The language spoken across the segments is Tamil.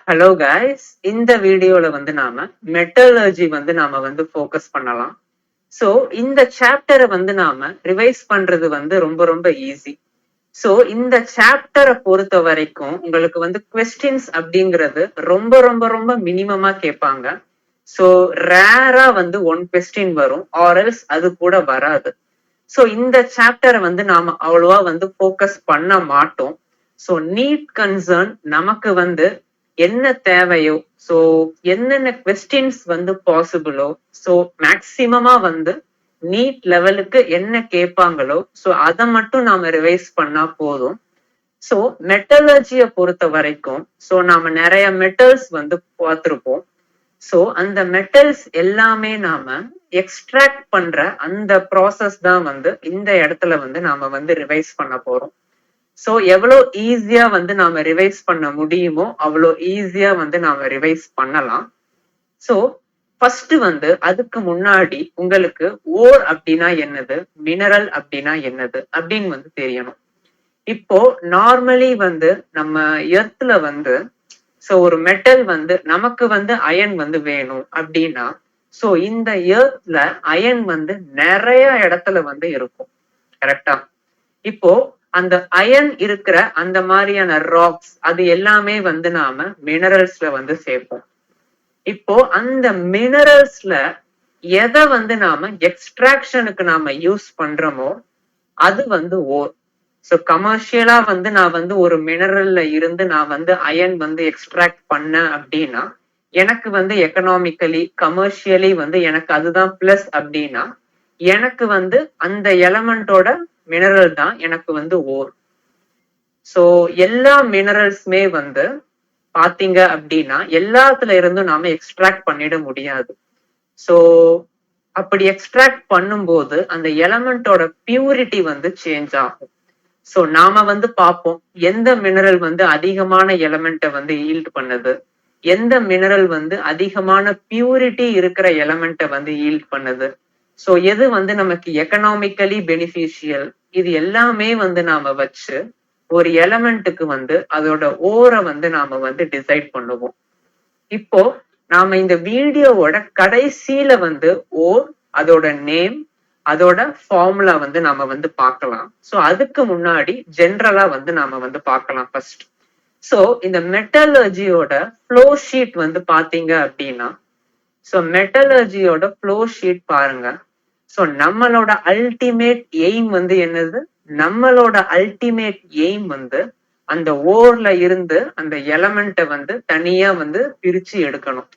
ஹலோ கைஸ், இந்த வீடியோல நாம மெட்டலர்ஜி நாம ஃபோக்கஸ் பண்ணலாம். சோ இந்த சாப்டரை நாம ரிவைஸ் பண்றது ரொம்ப ரொம்ப ஈஸி. சோ இந்த சாப்டரை பொறுத்த வரைக்கும் உங்களுக்கு கொஸ்டின்ஸ் அப்படிங்கிறது ரொம்ப ரொம்ப ரொம்ப மினிமமா கேட்பாங்க. சோ ரேரா ஒன் கொஸ்டின் வரும், ஆர்எல்ஸ் அது கூட வராது. சோ இந்த சாப்டரை நாம அவ்வளவா ஃபோக்கஸ் பண்ண மாட்டோம். சோ நீட் கன்சர்ன் நமக்கு என்ன தேவையோ, சோ என்னென்ன கொஸ்டின்ஸ் பாசிபிளோ, சோ மேக்சிமமா நீட் லெவலுக்கு என்ன கேட்பாங்களோ, சோ அதை மட்டும் நாம ரிவைஸ் பண்ணா போதும். சோ மெட்டலர்ஜிய பொறுத்த வரைக்கும் சோ நாம நிறைய மெட்டல்ஸ் பார்த்திருப்போம். சோ அந்த மெட்டல்ஸ் எல்லாமே நாம எக்ஸ்ட்ராக்ட் பண்ற அந்த ப்ராசஸ் தான் இந்த இடத்துல நாம ரிவைஸ் பண்ண போறோம். சோ எவ்வளவு ஈஸியா நாம ரிவைஸ் பண்ண முடியுமோ அவ்வளோ ஈஸியா நாம ரிவைஸ் பண்ணலாம். சோ ஃபர்ஸ்ட் அதுக்கு முன்னாடி உங்களுக்கு ஓர் அப்படின்னா என்னது, மினரல் அப்படின்னா என்னது அப்படின்னு தெரியணும். இப்போ நார்மலி நம்ம எர்த்ல சோ ஒரு மெட்டல் நமக்கு அயன் வேணும் அப்படின்னா, சோ இந்த எர்த்ல அயன் நிறைய இடத்துல இருக்கும். கரெக்டா? இப்போ அந்த அயன் இருக்கிற அந்த மாதிரியான ராக்ஸ் அது எல்லாமே நாம மினரல்ஸ்ல சேர்ப்போம். இப்போ அந்த மினரல்ஸ்ல எதை நாம எக்ஸ்ட்ராக்ஷனுக்கு நாம யூஸ் பண்றோமோ அது ஓர். சோ கமர்ஷியலா நான் ஒரு மினரல்ல இருந்து நான் அயன் எக்ஸ்ட்ராக்ட் பண்ண அப்படின்னா, எனக்கு எக்கனாமிக்கலி கமர்ஷியலி எனக்கு அதுதான் பிளஸ் அப்படின்னா, எனக்கு அந்த எலமெண்டோட மினரல் தான் எனக்கு ஓர். சோ எல்லா மினரல்ஸ்மே பாத்தீங்க அப்படின்னா எல்லாத்துல இருந்தும் நாம எக்ஸ்ட்ராக்ட் பண்ணிட முடியாது. சோ அப்படி எக்ஸ்ட்ராக்ட் பண்ணும்போது அந்த எலமெண்டோட பியூரிட்டி சேஞ்ச் ஆகும். சோ நாம பார்ப்போம் எந்த மினரல் அதிகமான எலமெண்ட்டை ஈல்ட் பண்ணுது, எந்த மினரல் அதிகமான பியூரிட்டி இருக்கிற எலமெண்ட்டை ஈல்ட் பண்ணுது, சோ எது நமக்கு எக்கனாமிக்கலி பெனிஃபிஷியல், இது எல்லாமே நாம வச்சு ஒரு எலமெண்ட்டுக்கு அதோட ஓரை நாம டிசைட் பண்ணுவோம். இப்போ நாம இந்த வீடியோவோட கடைசியில ஓர், அதோட நேம், அதோட ஃபார்முலா நாம பார்க்கலாம். சோ அதுக்கு முன்னாடி ஜென்ரலா நாம பார்க்கலாம் ஃபர்ஸ்ட். சோ இந்த மெட்டலர்ஜியோட ஃப்ளோ ஷீட் பாத்தீங்க அப்படின்னா, சோ மெட்டலர்ஜியோட ஃப்ளோ ஷீட் பாருங்க. சோ நம்மளோட அல்டிமேட் எய்ம் என்னது, நம்மளோட அல்டிமேட் எய்ம் அந்த ஓர்ல இருந்து அந்த எலமெண்ட்டை தனியா பிரிச்சு எடுக்கணும்.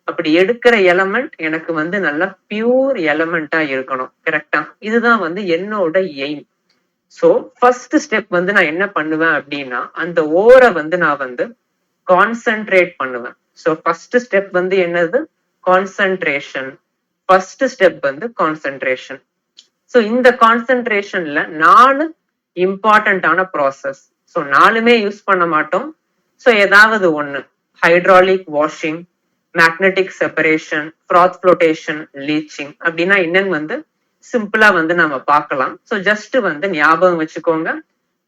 அப்படி எடுக்கிற எலமெண்ட் எனக்கு நல்லா பியூர் எலமெண்டா இருக்கணும். கரெக்டா? இதுதான் என்னோட எய்ம். சோ ஃபர்ஸ்ட் ஸ்டெப் நான் என்ன பண்ணுவேன் அப்படின்னா, அந்த ஓரை நான் கான்சென்ட்ரேட் பண்ணுவேன். சோ ஃபர்ஸ்ட் ஸ்டெப் என்னது, concentration. First step concentration. So இந்த கான்சென்ட்ரேஷன்ல 4 இம்பார்ட்டன்டான ப்ராசஸ். சோ 4மே யூஸ் பண்ண மாட்டோம். சோ ஏதாவது ஒண்ணு, hydraulic washing, magnetic separation, froth flotation, leaching அப்படின்னா என்னன்னு சிம்பிளா நாம பார்க்கலாம். சோ ஜஸ்ட் ஞாபகம் வச்சுக்கோங்க.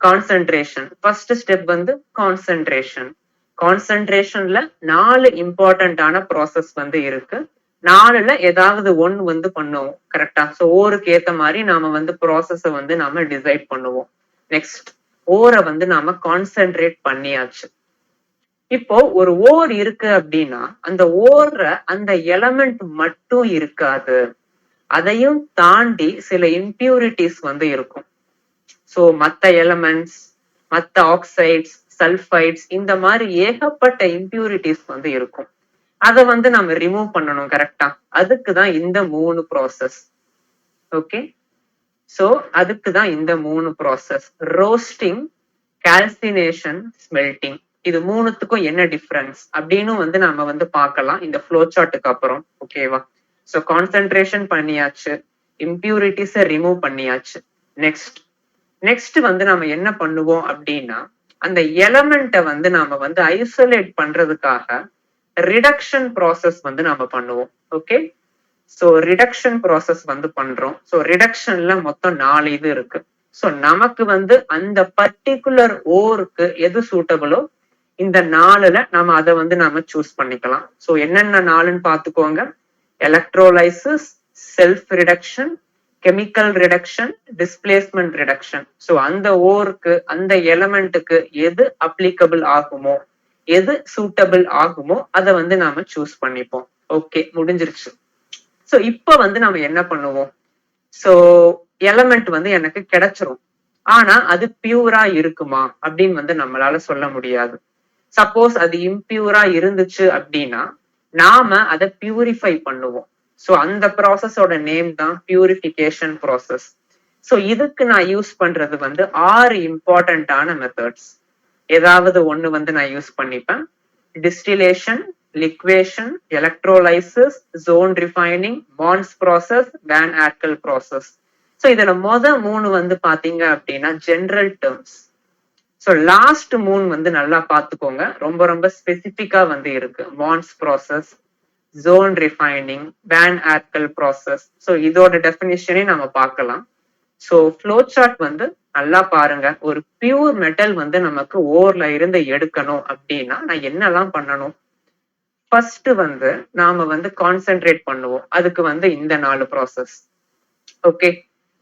Concentration first step concentration. கான்சென்ட்ரேஷன்ல 4 இம்பார்ட்டன்டான ப்ராசஸ் இருக்கு. 4ல ஏதாவது ஒன்னு பண்ணுவோம். கரெக்டா? சோ ஓருக்கு ஏத்த மாதிரி நாம ப்ராசஸ நாம டிசைட் பண்ணுவோம். நெக்ஸ்ட் ஓரை நாம கான்சென்ட்ரேட் பண்ணியாச்சு. இப்போ ஒரு ஓர் இருக்கு அப்படின்னா அந்த ஓர்ற அந்த எலமெண்ட் மட்டும் இருக்காது, அதையும் தாண்டி சில இம்பியூரிட்டிஸ் இருக்கும். சோ மத்த எலமெண்ட்ஸ், மத்த ஆக்சைட்ஸ், சல்ஃபைட்ஸ், இந்த மாதிரி ஏகப்பட்ட இம்பியூரிட்டிஸ் இருக்கும். அதை நம்ம ரிமூவ் பண்ணணும். கரெக்டா? அதுக்குதான் இந்த 3 ப்ராசஸ். ஓகே, சோ அதுக்குதான் இந்த 3 ப்ராசஸ்: ரோஸ்டிங், கால்சினேஷன், ஸ்மெல்டிங். இது 3த்துக்கும் என்ன டிஃபரன்ஸ் அப்படின்னு நாம பார்க்கலாம் இந்த ஃப்ளோ சார்ட்டுக்கு அப்புறம். ஓகேவா? சோ கான்சென்ட்ரேஷன் பண்ணியாச்சு, இம்பியூரிட்டிஸ ரிமூவ் பண்ணியாச்சு. நெக்ஸ்ட் நாம என்ன பண்ணுவோம் அப்படின்னா, அந்த எலமெண்ட்டை நாம ஐசோலேட் பண்றதுக்காக ரிடக்ஷன் ப்ராசஸ் நாம பண்ணுவோம். ஓகே, சோ ரிடக்ஷன் ப்ராசஸ் பண்றோம். சோ ரிடக்ஷன்ல மொத்தம் 4 இது இருக்கு. சோ நமக்கு அந்த பர்டிகுலர் ஓருக்கு எது சூட்டபிளோ, இந்த 4ல நாம அதை வந்து நாம சூஸ் பண்ணிக்கலாம். ஸோ என்னென்ன 4ன்னு பார்த்துக்கோங்க. Electrolysis, self reduction, chemical reduction, displacement reduction. So அந்த ஓருக்கு அந்த எலமெண்ட்டுக்கு எது அப்ளிகபிள் ஆகுமோ, எது சூட்டபிள் ஆகுமோ அதை வந்து நாம சூஸ் பண்ணிப்போம். ஓகே, முடிஞ்சிருச்சு. ஸோ இப்ப வந்து நாம என்ன பண்ணுவோம்? ஸோ எலமெண்ட் வந்து எனக்கு கிடைச்சிரும். ஆனா அது பியூரா இருக்குமா அப்படின்னு வந்து நம்மளால சொல்ல முடியாது. சப்போஸ் அது இம்பியூரா இருந்துச்சு அப்படின்னா நாம அதை பியூரிஃபை பண்ணுவோம். ஸோ அந்த ப்ராசஸோட நேம் தான் பியூரிஃபிகேஷன் ப்ராசஸ். ஸோ இதுக்கு நான் யூஸ் பண்றது வந்து 6 இம்பார்ட்டன்டான மெத்தட்ஸ். ஏதாவது ஒண்ணு வந்து நான் யூஸ் பண்ணிப்பேன். Distillation, liquation, electrolysis, zone refining, Mond's process, van Arkel process. So இதுல 3 வந்து பாத்தீங்க அப்படின்னா ஜெனரல் டேர்ம்ஸ். ஸோ லாஸ்ட் 3 வந்து நல்லா பார்த்துக்கோங்க, ரொம்ப ரொம்ப ஸ்பெசிபிக்கா வந்து இருக்கு. Mond's process, zone refining, van Arkel process. So இதோட டெஃபினிஷனே நம்ம பார்க்கலாம். ஸோ ஃப்ளோ சார்ட் வந்து நல்லா பாருங்க. ஒரு பியூர் மெட்டல் வந்து நமக்கு ஓர்ல இருந்து எடுக்கணும் அப்படின்னா நான் என்னெல்லாம் பண்ணணும்? ஃபர்ஸ்ட் வந்து நாம வந்து கான்சென்ட்ரேட் பண்ணுவோம். அதுக்கு வந்து இந்த 4 ப்ராசஸ். ஓகே,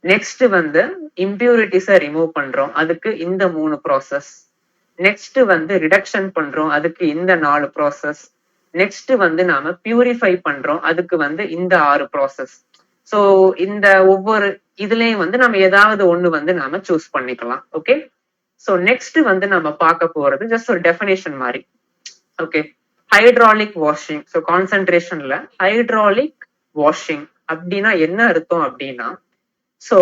நெக்ஸ்ட் வந்து இம்பியூரிட்டிஸை ரிமூவ் பண்றோம், அதுக்கு இந்த 3 ப்ராசஸ். நெக்ஸ்ட் வந்து ரிடக்ஷன் பண்றோம், அதுக்கு இந்த 4 ப்ராசஸ். நெக்ஸ்ட் வந்து நாம பியூரிஃபை பண்றோம், அதுக்கு வந்து இந்த 6 ப்ராசஸ். ஸோ இந்த ஒவ்வொரு இதுலயும் வந்து நம்ம ஏதாவது ஒண்ணு வந்து நாம சூஸ் பண்ணிக்கலாம். ஓகே, ஸோ நெக்ஸ்ட் வந்து நம்ம பார்க்க போறது ஜஸ்ட் ஒரு டெஃபினேஷன் மாதிரி. Okay, hydraulic washing. ஸோ கான்சென்ட்ரேஷன்ல ஹைட்ராலிக் வாஷிங் அப்படின்னா என்ன அர்த்தம் அப்படின்னா, ஸோ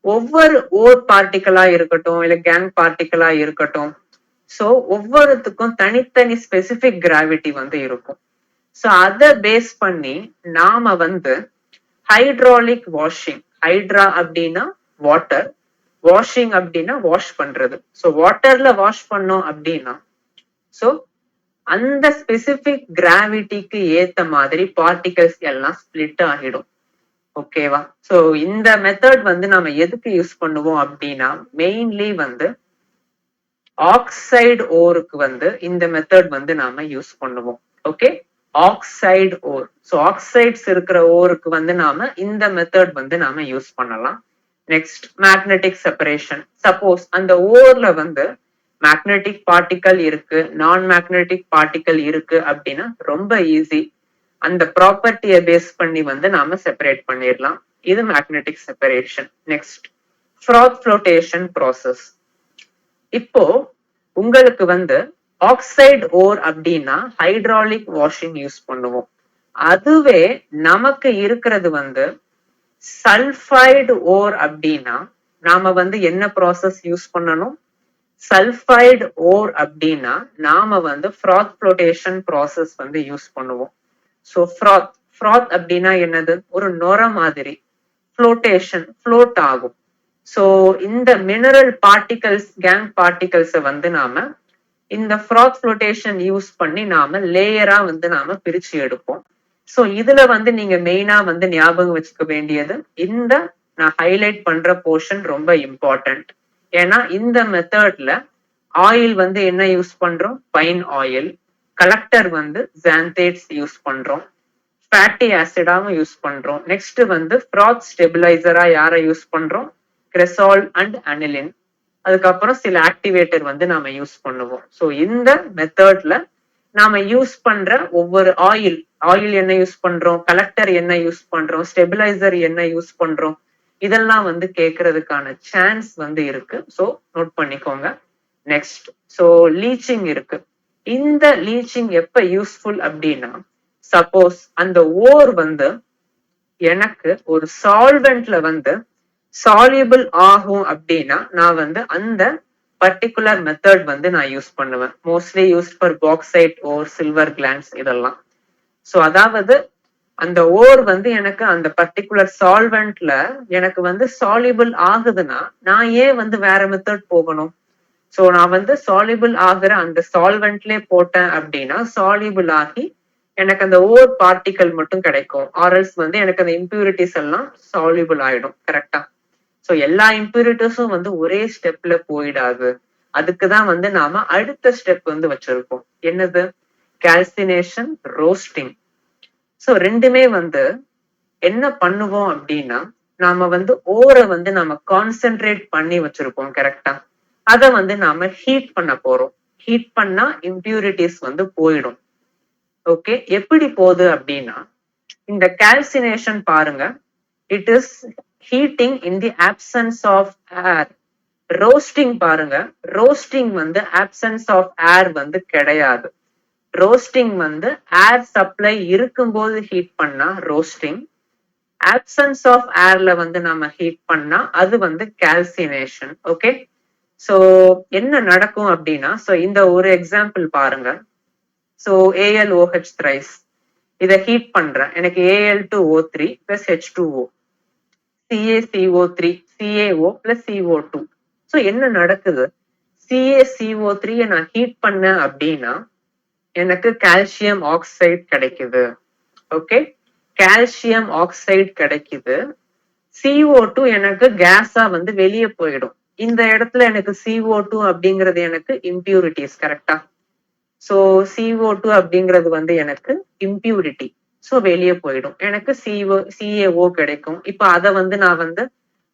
ஒவ்வொரு ஓர் பார்ட்டிகளா இருக்கட்டும் இல்ல கேங் பார்ட்டிகளா இருக்கட்டும், ஸோ ஒவ்வொருத்துக்கும் தனித்தனி ஸ்பெசிபிக் கிராவிட்டி வந்து இருக்கும். ஸோ அதை பேஸ் பண்ணி நாம வந்து ஹைட்ராலிக் வாஷிங், ஹைட்ரா அப்படின்னா வாட்டர், வாஷிங் அப்படின்னா வாஷ் பண்றது. ஸோ வாட்டர்ல வாஷ் பண்ணோம் அப்படின்னா ஸோ அந்த ஸ்பெசிபிக் கிராவிட்டிக்கு ஏத்த மாதிரி பார்ட்டிகல்ஸ் எல்லாம் ஸ்பிளிட் ஆகிடும். ஓகேவா? ஸோ இந்த மெத்தட் வந்து நம்ம எதுக்கு யூஸ் பண்ணுவோம் அப்படின்னா மெயின்லி வந்து ஆக்சைடு ஓருக்கு வந்து இந்த மெத்தட் வந்து நாம யூஸ் பண்ணுவோம். Okay, oxide ore. So oxides இருக்கிற ஓருக்கு வந்து நாம இந்த மெத்தட் வந்து நாம யூஸ் பண்ணலாம். Next magnetic separation. சப்போஸ் அந்த ஓர்ல வந்து மேக்னெட்டிக் பார்ட்டிகல் இருக்கு, நான் மேக்னெட்டிக் பார்ட்டிகல் இருக்கு அப்படின்னா ரொம்ப ஈஸி, அந்த ப்ராப்பர்ட்டியை பேஸ் பண்ணி வந்து நாம செப்பரேட் பண்ணிடலாம். இது magnetic separation. Next froth flotation process. இப்போ உங்களுக்கு வந்து ஆக்சைடு ஓர் அப்படின்னா ஹைட்ராலிக் வாஷிங் யூஸ் பண்ணுவோம். அதுவே நமக்கு இருக்கிறது வந்து சல்ஃபைடு ஓர் அப்படின்னா நாம வந்து என்ன ப்ராசஸ் யூஸ் பண்ணணும்? சல்ஃபைடு ஓர் அப்படின்னா நாம வந்து ஃப்ராத் ஃப்ளோட்டேஷன் ப்ராசஸ் வந்து யூஸ் பண்ணுவோம். ஸோ ஃப்ராத் அப்படின்னா என்னது? ஒரு நொர மாதிரி. ஃப்ளோட்டேஷன், ஃப்ளோட் ஆகும். ஸோ இந்த மினரல் பார்ட்டிகல்ஸ், கேங் பார்ட்டிகல்ஸை வந்து நாம இந்த ஃப்ராத் ஃப்ளோட்டேஷன் யூஸ் பண்ணி நாம லேயரா வந்து நாம பிரிச்சு எடுப்போம். ஸோ இதுல வந்து நீங்க மெயினா வந்து ஞாபகம் வச்சுக்க வேண்டியது இந்த நான் ஹைலைட் பண்ற போர்ஷன் ரொம்ப இம்பார்ட்டன்ட். ஏன்னா இந்த மெத்தட்ல ஆயில் வந்து என்ன யூஸ் பண்றோம்? Pine oil. கலெக்டர் வந்து ஜாந்தேட்ஸ் யூஸ் பண்றோம். ஃபேட்டி ஆசிடாவும் யூஸ் பண்றோம். நெக்ஸ்ட் வந்து ஃப்ராத் ஸ்டெபிலைசரா யாரை யூஸ் பண்றோம்? Cresol and aniline. அதுக்கப்புறம் சில ஆக்டிவேட்டர் வந்து நாம யூஸ் பண்ணுவோம். ஸோ இந்த மெத்தட்ல நாம யூஸ் பண்ற ஒவ்வொரு ஆயில் என்ன யூஸ் பண்றோம், கலெக்டர் என்ன யூஸ் பண்றோம், ஸ்டெபிலைசர் என்ன யூஸ் பண்றோம், இதெல்லாம் வந்து கேட்கறதுக்கான சான்ஸ் வந்து இருக்கு. ஸோ நோட் பண்ணிக்கோங்க. நெக்ஸ்ட் ஸோ லீச்சிங் இருக்கு. இந்த லீச்சிங் எப்ப யூஸ்ஃபுல் அப்படின்னா சப்போஸ் அந்த ஓர் வந்து எனக்கு ஒரு சால்வெண்ட்ல வந்து சால்யூபிள் ஆகும் அப்படின்னா நான் வந்து அந்த பர்டிகுலர் மெத்தட் வந்து நான் யூஸ் பண்ணுவேன். Mostly use for bauxite ore, silver glance இதெல்லாம். ஸோ அதாவது அந்த ஓர் வந்து எனக்கு அந்த பர்டிகுலர் சால்வெண்ட்ல எனக்கு வந்து சால்யூபிள் ஆகுதுன்னா நான் ஏன் வந்து வேற மெத்தட் போகணும்? ஸோ நான் வந்து சால்யூபிள் ஆகுற அந்த சால்வெண்ட்லேயே போட்டேன் அப்படின்னா சால்யூபிள் ஆகி எனக்கு அந்த ஓர் பார்ட்டிகல் மட்டும் கிடைக்கும். ஆர்எல்ஸ் வந்து எனக்கு அந்த இம்பியூரிட்டிஸ் எல்லாம் சால்யூபிள் ஆயிடும். கரெக்டா? ஸோ எல்லா இம்பியூரிட்டிஸும் வந்து ஒரே ஸ்டெப்ல போயிடாது. அதுக்குதான் வந்து நாம அடுத்த ஸ்டெப் வந்து வச்சிருக்கோம். என்னது? Calcination, roasting. சோ ரெண்டுமே வந்து என்ன பண்ணுவோம் அப்படின்னா, நாம வந்து ஓரை வந்து நாம கான்சென்ட்ரேட் பண்ணி வச்சிருப்போம் கரெக்டா. அத வந்து நாம ஹீட் பண்ண போறோம். ஹீட் பண்ணா இம்பியூரிட்டிஸ் வந்து போயிடும். ஓகே, எப்படி போகுது அப்படின்னா, இந்த கால்சினேஷன் பாருங்க, it is heating in the absence of air. Roasting பாருங்க, ரோஸ்டிங் வந்து ஆப்சன்ஸ் ஆஃப் ஏர் வந்து கிடையாது. ரோஸ்டிங் வந்து ஏர் சப்ளை இருக்கும்போது ஹீட் பண்ணா ரோஸ்டிங், ஆப்சன்ஸ் ஆஃப் ஏர்ல வந்து நம்ம ஹீட் பண்ணா அது வந்து கால்சினேஷன். ஓகே, சோ என்ன நடக்கும் அப்படின்னா, சோ இந்த ஒரு எக்ஸாம்பிள் பாருங்க. சோ AlOH thrice இதை ஹீட் பண்றேன். எனக்கு Al2O3 plus H2O, CaCO3, CaO plus CO2. So என்ன நடக்குது? CaCO3 நான் ஹீட் பண்ணேன் அப்படின்னா எனக்கு கால்சியம் ஆக்சைடு கிடைக்குது. ஓகே, கால்சியம் ஆக்சைடு கிடைக்குது. CO2 எனக்கு கேஸா வந்து வெளியே போயிடும். இந்த இடத்துல எனக்கு CO2 அப்படிங்கிறது எனக்கு இம்பியூரிட்டிஸ் கரெக்டா. சோ CO2 அப்படிங்கிறது வந்து எனக்கு இம்பியூரிட்டி. சோ வெளியே போயிடும். எனக்கு CaO கிடைக்கும். இப்ப அதை வந்து நான் வந்து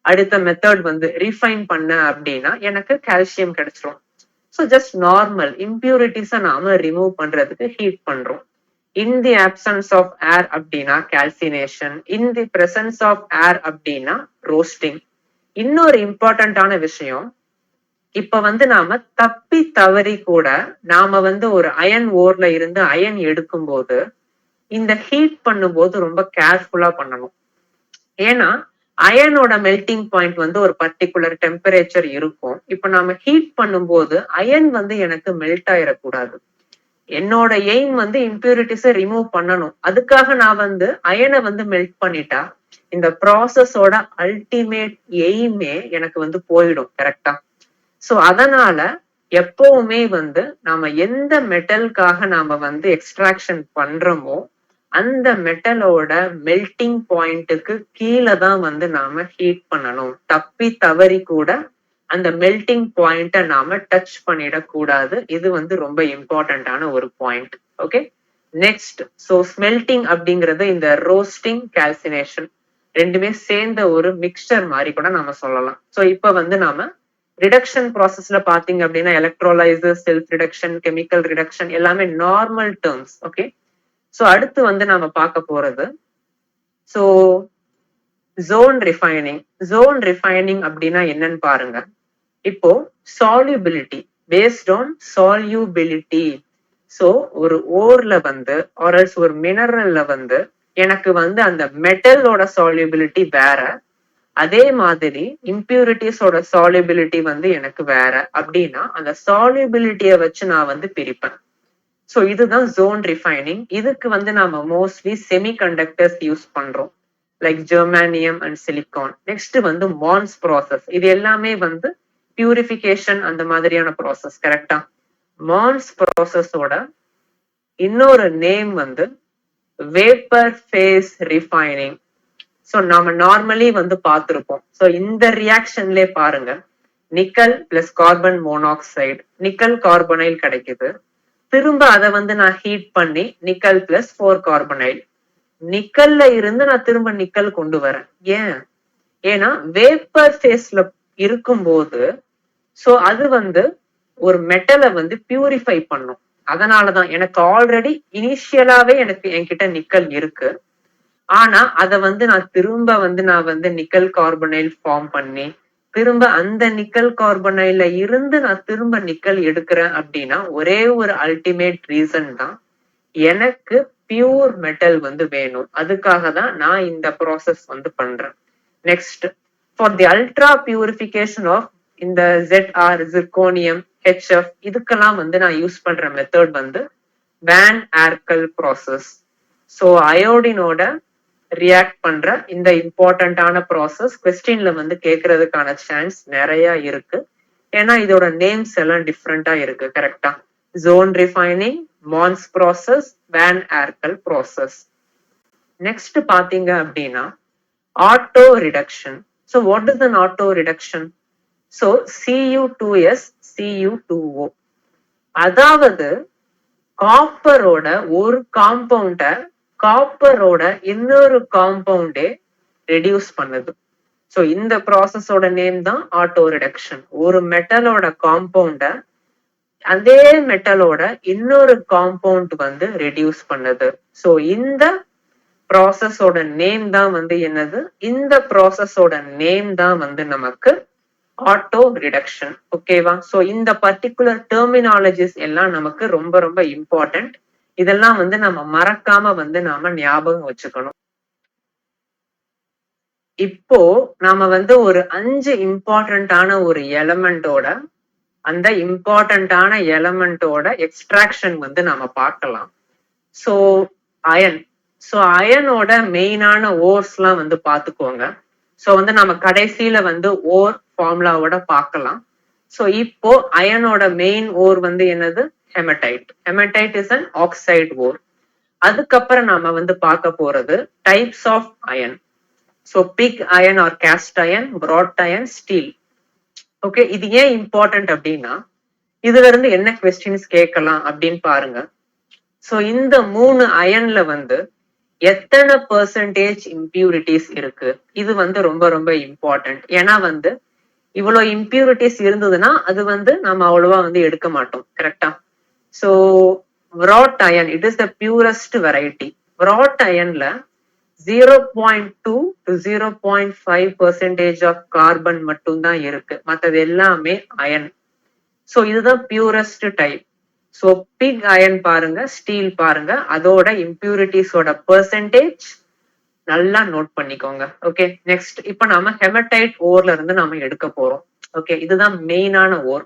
அடுத்த மெத்தட் வந்து ரீஃபைன் பண்ண அப்படின்னா எனக்கு கால்சியம் கிடைச்சிரும். ஸோ ஜஸ்ட் நார்மல் இம்பியூரிட்டிஸை நாம ரிமூவ் பண்றதுக்கு ஹீட் பண்றோம். இன் தி ஆப்சன்ஸ் ஆஃப் ஏர் அப்படின்னா calcination, in the presence of air அப்படின்னா ரோஸ்டிங். இன்னொரு இம்பார்ட்டன்டான விஷயம், இப்ப வந்து நாம தப்பி தவறி கூட நாம வந்து ஒரு அயன் ஓர்ல இருந்து அயன் எடுக்கும் போது இந்த ஹீட் பண்ணும்போது ரொம்ப கேர்ஃபுல்லா பண்ணணும். ஏன்னா அயனோட மெல்டிங் பாயிண்ட் வந்து ஒரு பர்டிகுலர் டெம்பரேச்சர் இருக்கும். இப்ப நாம ஹீட் பண்ணும்போது அயன் வந்து எனக்கு மெல்ட் ஆயிடக்கூடாது. என்னோட எய்ம் வந்து இம்பியூரிட்டிஸை ரிமூவ் பண்ணணும். அதுக்காக நான் வந்து அயனை வந்து மெல்ட் பண்ணிட்டா இந்த ப்ராசஸோட அல்டிமேட் எய்மே எனக்கு வந்து போயிடும் கரெக்டா. சோ அதனால எப்பவுமே வந்து நாம எந்த மெட்டலுக்காக நாம வந்து எக்ஸ்ட்ராக்ஷன் பண்றோமோ அந்த மெட்டலோட மெல்டிங் பாயிண்ட்டுக்கு கீழே தான் வந்து நாம ஹீட் பண்ணணும். தப்பி தவறி கூட அந்த மெல்டிங் பாயிண்ட்டை நாம டச் பண்ணிடக்கூடாது. இது வந்து ரொம்ப இம்பார்ட்டன்டான ஒரு point. Okay, next, so smelting அப்படிங்கிறது இந்த ரோஸ்டிங், கால்சினேஷன் ரெண்டுமே சேர்ந்த ஒரு மிக்சர் மாதிரி கூட நாம சொல்லலாம். சோ இப்ப வந்து நாம ரிடக்ஷன் ப்ராசஸ்ல பாத்தீங்க அப்படின்னா electrolyser, self reduction, chemical reduction எல்லாமே நார்மல் டேர்ம்ஸ். ஓகே, சோ அடுத்து வந்து நாம பார்க்க போறது so zone refining. Zone refining அப்படின்னா என்னன்னு பாருங்க. இப்போ solubility, based on solubility. So ஒரு ஓர்ல வந்து ஆர்எல்ஸ் ஒரு மினரல்ல வந்து எனக்கு வந்து அந்த மெட்டலோட சால்யூபிலிட்டி வேற, அதே மாதிரி இம்பியூரிட்டிஸோட சால்யூபிலிட்டி வந்து எனக்கு வேற அப்படின்னா அந்த சால்யூபிலிட்டியை வச்சு நான் வந்து பிரிப்பேன். ஸோ இதுதான் ஜோன் ரிஃபைனிங். இதுக்கு வந்து நாம மோஸ்ட்லி செமிகண்டக்டர்ஸ் யூஸ் பண்றோம், like germanium and silicon. Next வந்து மான்ஸ் ப்ராசஸ். இது எல்லாமே வந்து பியூரிஃபிகேஷன் அந்த மாதிரியான ப்ராசஸ் கரெக்டா. மான்ஸ் ப்ராசஸோட இன்னொரு நேம் வந்து வேப்பர் ஃபேஸ் ரிஃபைனிங். ஸோ நாம நார்மலி வந்து பார்த்திருப்போம். ஸோ இந்த ரியாக்ஷன்லே பாருங்க, nickel plus carbon monoxide, nickel carbonyl கிடைக்குது. திரும்ப அதை வந்து நான் ஹீட் பண்ணி நிக்கல் பிளஸ் 4 கார்பனைல், நிக்கல்ல இருந்து நான் திரும்ப நிக்கல் கொண்டு வரேன். ஏன்? ஏன்னா வேப்பர் ஃபேஸ்ல இருக்கும்போது சோ அது வந்து ஒரு மெட்டலை வந்து பியூரிஃபை பண்ணும். அதனாலதான் எனக்கு ஆல்ரெடி இனிஷியலாவே எனக்கு என்கிட்ட நிக்கல் இருக்கு. ஆனா அதை வந்து நான் திரும்ப நிக்கல் கார்பனைல் ஃபார்ம் பண்ணி திரும்ப அந்த நிக்கல் கார்பனைல இருந்து நான் திரும்ப நிக்கல் எடுக்கிறேன் அப்படின்னா ஒரே ஒரு அல்டிமேட் ரீசன் தான், எனக்கு பியூர் மெட்டல் வந்து வேணும். அதுக்காக தான் நான் இந்த ப்ராசஸ் வந்து பண்றேன். Next, for the ultra purification of இந்த ZR, ஜிர்கோனியம், HF இதுக்கெல்லாம் வந்து நான் யூஸ் பண்ற மெத்தட் வந்து வேன் ஆர்கல் ப்ராசஸ். ஸோ அயோடினோட ரியாக்ட் பண்ற இந்த இம்பார்ட்டன்டான ப்ராசஸ் கொஸ்டின்ல வந்து கேட்கறதுக்கான சான்ஸ் நிறைய இருக்கு. ஏன்னா இதோட நேம்ஸ் எல்லாம் டிஃப்ரெண்டா இருக்கு கரெக்டா. Zone refining, Mond's process, van Arkel process. Next பாத்தீங்க அப்படின்னா auto reduction. So what is an auto reduction? So Cu2S Cu2O. அதாவது காப்பரோட ஒரு காம்பவுண்ட காப்பரோட இன்னொரு காம்பவுண்டே ரெடியூஸ் பண்ணுது. ஸோ இந்த ப்ராசஸோட நேம் தான் ஆட்டோ ரிடக்ஷன். ஒரு மெட்டலோட காம்பவுண்ட அதே மெட்டலோட இன்னொரு காம்பவுண்ட் வந்து ரெடியூஸ் பண்ணுது. ஸோ இந்த ப்ராசஸோட நேம் தான் வந்து என்னது? இந்த ப்ராசஸோட நேம் தான் வந்து நமக்கு ஆட்டோ ரிடக்ஷன். ஓகேவா? ஸோ இந்த பர்டிகுலர் டெர்மினாலஜிஸ் எல்லாம் நமக்கு ரொம்ப ரொம்ப இம்பார்ட்டன்ட். இதெல்லாம் வந்து நம்ம மறக்காம வந்து நாம ஞாபகம் வச்சுக்கணும். இப்போ நாம வந்து ஒரு 5 இம்பார்ட்டன்டான ஒரு எலமெண்டோட அந்த இம்பார்ட்டன்டான எலமெண்டோட எக்ஸ்ட்ராக்ஷன் வந்து நாம பார்க்கலாம். So iron. ஸோ அயனோட மெயினான ஓர்ஸ்லாம் வந்து பார்த்துக்கோங்க. ஸோ வந்து நம்ம கடைசியில வந்து ஓர் ஃபார்முலாவோட பார்க்கலாம். ஸோ இப்போ அயனோட மெயின் ஓர் வந்து என்னது? Hematite. Hematite is an oxide ore. அதுக்கப்புறம் நாம வந்து பார்க்க போறது types of iron. So pig iron or cast iron, wrought iron, steel. Okay, இது ஏன் இம்பார்ட்டன்ட் அப்படின்னா இதுல இருந்து என்ன கொஸ்டின்ஸ் கேட்கலாம் அப்படின்னு பாருங்க. ஸோ இந்த 3 அயன்ல வந்து எத்தனை பெர்சன்டேஜ் இம்பியூரிட்டிஸ் இருக்கு? இது வந்து ரொம்ப ரொம்ப இம்பார்ட்டன்ட். ஏன்னா வந்து இவ்வளவு இம்பியூரிட்டிஸ் இருந்ததுன்னா அது வந்து நம்ம அவ்வளவா வந்து எடுக்க மாட்டோம். கரெக்டா? So wrought iron, it is the purest variety. wrought ironல 0.2 to 0.5% of carbon மட்டும்தான் இருக்கு. மற்றது எல்லாமே அயன். ஸோ இதுதான் purest type. So pig iron பாருங்க, ஸ்டீல் பாருங்க, அதோட இம்பியூரிட்டிஸோட பெர்சன்டேஜ் நல்லா நோட் பண்ணிக்கோங்க. ஓகே, நெக்ஸ்ட் இப்போ நாம ஹெமடைட் ஓர்ல இருந்து நாம எடுக்க போறோம். ஓகே, இதுதான் மெயினான ore.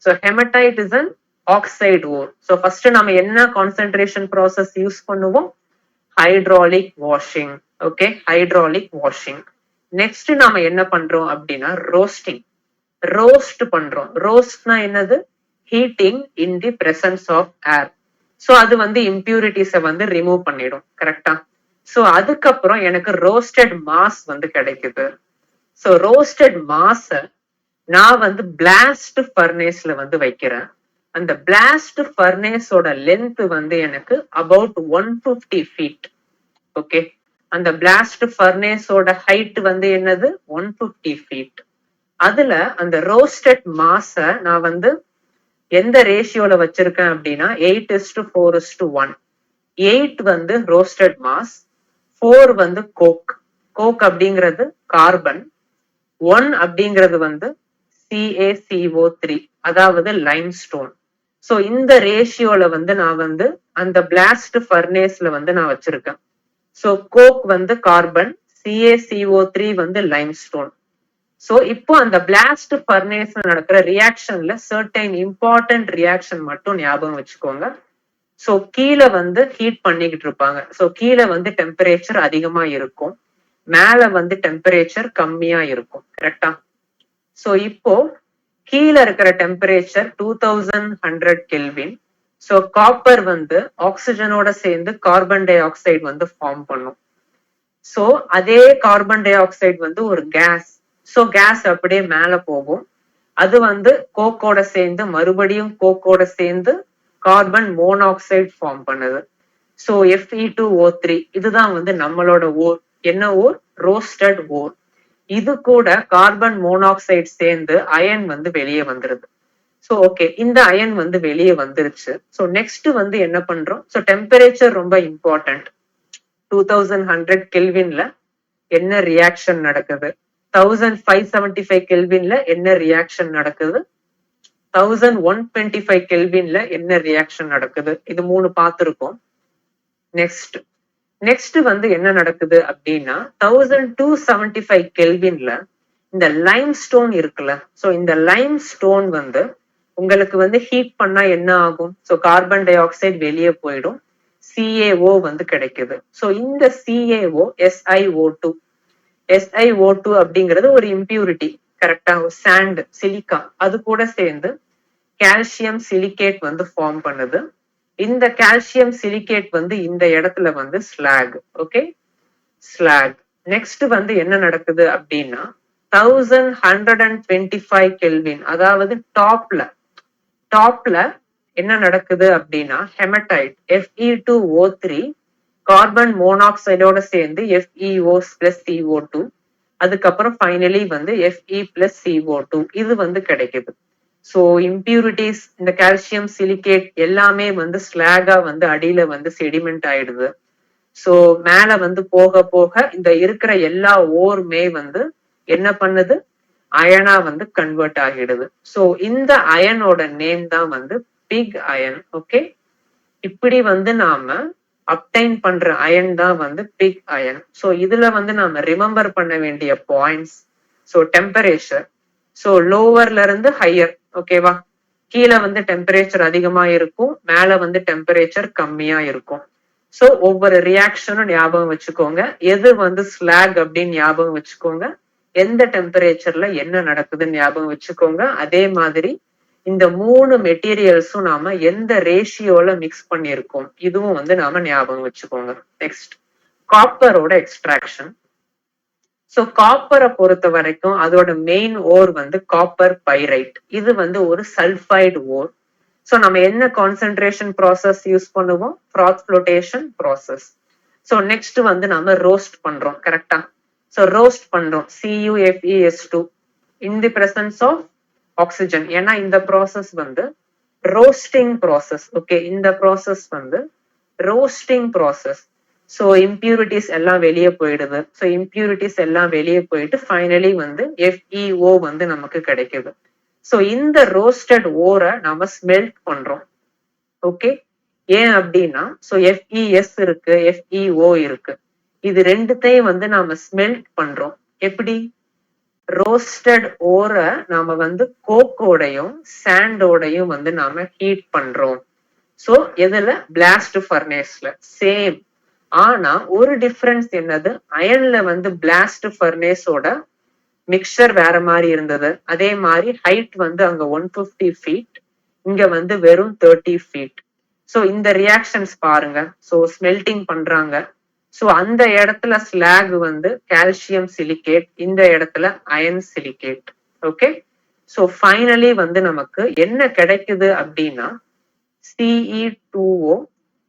So hematite is an oxide ore. So first நம்ம என்ன கான்சென்ட்ரேஷன் ப்ராசஸ் யூஸ் பண்ணுவோம்? Hydraulic washing. Okay, hydraulic washing. Next நாம என்ன பண்றோம் அப்படின்னா ரோஸ்டிங். ரோஸ்ட் பண்றோம். ரோஸ்ட்னா என்னது? Heating in the presence of air. So அது வந்து இம்பியூரிட்டிஸை வந்து ரிமூவ் பண்ணிடும். கரெக்டா? ஸோ அதுக்கப்புறம் எனக்கு ரோஸ்டட் மாஸ் வந்து கிடைக்குது. ஸோ ரோஸ்டட் மாஸை நான் வந்து பிளாஸ்ட் ஃபர்னேஸ்ல வந்து வைக்கிறேன். அந்த பிளாஸ்ட் ஃபர்னேஸோட லென்த் வந்து எனக்கு அபவுட் 150 ஃபீட். ஓகே, அந்த பிளாஸ்ட் ஃபர்னேஸோட ஹைட் வந்து என்னது? 150 ஃபீட். அதுல அந்த ரோஸ்டட் மாஸை நான் வந்து எந்த ரேஷியோல வச்சிருக்கேன் அப்படின்னா 8:4:1. 8 வந்து ரோஸ்டட் மாஸ், 4 வந்து கோக். கோக் அப்படிங்கிறது கார்பன், 1 அப்படிங்கிறது வந்து CaCO3, அதாவது லைம்ஸ்டோன். ஸோ இந்த ரேஷியோல வந்து நான் வந்து அந்த பிளாஸ்ட் ஃபர்னேஸ்ல வந்து நான் வச்சிருக்கேன். ஸோ கோக் வந்து கார்பன், CaCO3 வந்து லைம்ஸ்டோன். ஸோ இப்போ அந்த பிளாஸ்ட் ஃபர்னேஸ்ல நடக்கிற ரியாக்ஷன்ல சர்டைன் இம்பார்ட்டன்ட் ரியாக்ஷன் மட்டும் ஞாபகம் வச்சுக்கோங்க. ஸோ கீழே வந்து ஹீட் பண்ணிக்கிட்டு இருப்பாங்க. ஸோ கீழே வந்து டெம்பரேச்சர் அதிகமா இருக்கும், மேல வந்து டெம்பரேச்சர் கம்மியா இருக்கும். கரெக்டா? ஸோ இப்போ கீழே இருக்கிற டெம்பரேச்சர் 2100 கெல்வின். ஸோ காப்பர் வந்து ஆக்சிஜனோட சேர்ந்து கார்பன் டை ஆக்சைடு வந்து ஃபார்ம் பண்ணும். ஸோ அதே கார்பன் டை ஆக்சைடு வந்து ஒரு கேஸ். ஸோ கேஸ் அப்படியே மேல போகும். அது வந்து கோக்கோட சேர்ந்து மறுபடியும் கோக்கோட சேர்ந்து கார்பன் மோனாக்சைடு ஃபார்ம் பண்ணுது. ஸோ Fe2O3 இதுதான் வந்து நம்மளோட ஓர். என்ன ஓர்? ரோஸ்டட் ஓர். இது கூட கார்பன் மோனாக்சைடு சேர்ந்து அயன் வந்து வெளியே வந்துருது. ஸோ ஓகே, இந்த அயன் வந்து வெளியே வந்துருச்சு. ஸோ நெக்ஸ்ட் வந்து என்ன பண்றோம்? ஸோ டெம்பரேச்சர் ரொம்ப இம்பார்ட்டன்ட். 2100 கெல்வின்ல என்ன ரியாக்ஷன் நடக்குது? 1575 கெல்வின்ல என்ன ரியாக்ஷன் நடக்குது? 1125 கெல்வின்ல என்ன ரியாக்ஷன் நடக்குது? இது 3 பார்த்திருக்கோம். நெக்ஸ்ட் வந்து என்ன நடக்குது அப்படின்னா 1275 கெல்வின்ல இந்த லைம் ஸ்டோன் இருக்குல்ல, ஸோ இந்த லைம் ஸ்டோன் வந்து உங்களுக்கு வந்து ஹீட் பண்ணா என்ன ஆகும்? ஸோ கார்பன் டை ஆக்சைடு வெளியே போயிடும், CaO வந்து கிடைக்குது. ஸோ இந்த CaO SiO2. SiO2 அப்படிங்கிறது ஒரு இம்பியூரிட்டி. கரெக்டா? சாண்ட், சிலிக்கா, அது கூட சேர்ந்து கால்சியம் சிலிகேட் வந்து ஃபார்ம் பண்ணுது. இந்த கால்சியம் சிலிகேட் வந்து இந்த இடத்துல வந்து ஸ்லாக். Okay, slack. நெக்ஸ்ட் வந்து என்ன நடக்குது அப்படின்னா 1125 கெல்வின், அதாவது டாப்ல டாப்ல என்ன நடக்குது அப்படின்னா ஹெமடைட் Fe2O3 கார்பன் மோனாக்சைடோட சேர்ந்து FeO பிளஸ் CO2, அதுக்கப்புறம் ஃபைனலி வந்து Fe பிளஸ் CO2 இது வந்து கிடைக்குது. ஸோ இம்பியூரிட்டிஸ் இந்த கால்சியம் சிலிகேட் எல்லாமே வந்து ஸ்லாகா வந்து அடியில வந்து செடிமெண்ட் ஆயிடுது. ஸோ மேல வந்து போக போக இந்த இருக்கிற எல்லா ஓருமே வந்து என்ன பண்ணுது, அயனா வந்து கன்வெர்ட் ஆகிடுது. ஸோ இந்த அயனோட நேம் தான் வந்து பிக் அயன். ஓகே, இப்படி வந்து நாம அப்டைன் பண்ற அயன் தான் வந்து பிக் அயன். ஸோ இதுல வந்து நாம ரிமெம்பர் பண்ண வேண்டிய பாயிண்ட்ஸ், ஸோ டெம்பரேச்சர், ஸோ லோவர்ல இருந்து ஹையர், ஓகேவா, கீழே வந்து டெம்பரேச்சர் அதிகமா இருக்கும், மேல வந்து டெம்பரேச்சர் கம்மியா இருக்கும். ஸோ ஒவ்வொரு ரியாக்ஷனும் ஞாபகம் வச்சுக்கோங்க. எது வந்து ஸ்லாக் அப்படின்னு ஞாபகம் வச்சுக்கோங்க, எந்த டெம்பரேச்சர்ல என்ன நடக்குதுன்னு ஞாபகம் வச்சுக்கோங்க. அதே மாதிரி இந்த 3 மெட்டீரியல்ஸும் நாம எந்த ரேஷியோல மிக்ஸ் பண்ணியிருக்கோம் இதுவும் வந்து நாம ஞாபகம் வச்சுக்கோங்க. நெக்ஸ்ட், காப்பரோட எக்ஸ்ட்ராக்ஷன். ஸோ காப்பரை பொறுத்த வரைக்கும் அதோட மெயின் ஓர் வந்து காப்பர் பைரைட். இது வந்து ஒரு சல்ஃபைடு ஓர். ஸோ நம்ம என்ன கான்சென்ட்ரேஷன் ப்ராசஸ் யூஸ் பண்ணுவோம், froth flotation process. So next வந்து நம்ம ரோஸ்ட் பண்றோம், கரெக்டா. ஸோ ரோஸ்ட் பண்றோம் CuFeS2 in the presence of oxygen. ஏன்னா இந்த ப்ராசஸ் வந்து ரோஸ்டிங் ப்ராசஸ். ஓகே, இந்த ப்ராசஸ் வந்து ரோஸ்டிங் ப்ராசஸ். ஸோ இம்பியூரிட்டிஸ் எல்லாம் வெளியே போயிடுது. ஸோ இம்பியூரிட்டிஸ் எல்லாம் வெளியே போயிட்டு ஃபைனலி வந்து FeO வந்து நமக்கு கிடைக்குது. ஸோ இந்த ரோஸ்டட் ஓரை நாம ஸ்மெல்ட் பண்றோம். ஓகே, ஏன் அப்படின்னா ஸோ FeS இருக்கு, FeO இருக்கு, இது ரெண்டுத்தையும் வந்து நாம ஸ்மெல்ட் பண்றோம். எப்படி, ரோஸ்டட் ஓரை நாம வந்து கோக்கோடையும் சாண்டோடையும் வந்து நாம ஹீட் பண்றோம். ஸோ எதுல, பிளாஸ்ட் ஃபர்னேஸ்ல. சேம், ஆனா ஒரு டிஃபரன்ஸ் என்னது, அயன்ல வந்து பிளாஸ்ட் ஃபர்னேஸோட மிக்சர் வேற மாதிரி இருந்தது. அதே மாதிரி ஹைட் வந்து அங்க 150 ஃபீட், இங்க வந்து வெறும் 30 ஃபீட். ஸோ இந்த ரியாக்ஷன்ஸ் பாருங்க. ஸோ ஸ்மெல்டிங் பண்றாங்க. ஸோ அந்த இடத்துல ஸ்லாக் வந்து கால்சியம் சிலிகேட், இந்த இடத்துல iron silicate. Okay, so finally வந்து நமக்கு என்ன கிடைக்குது அப்படின்னா Ce2O,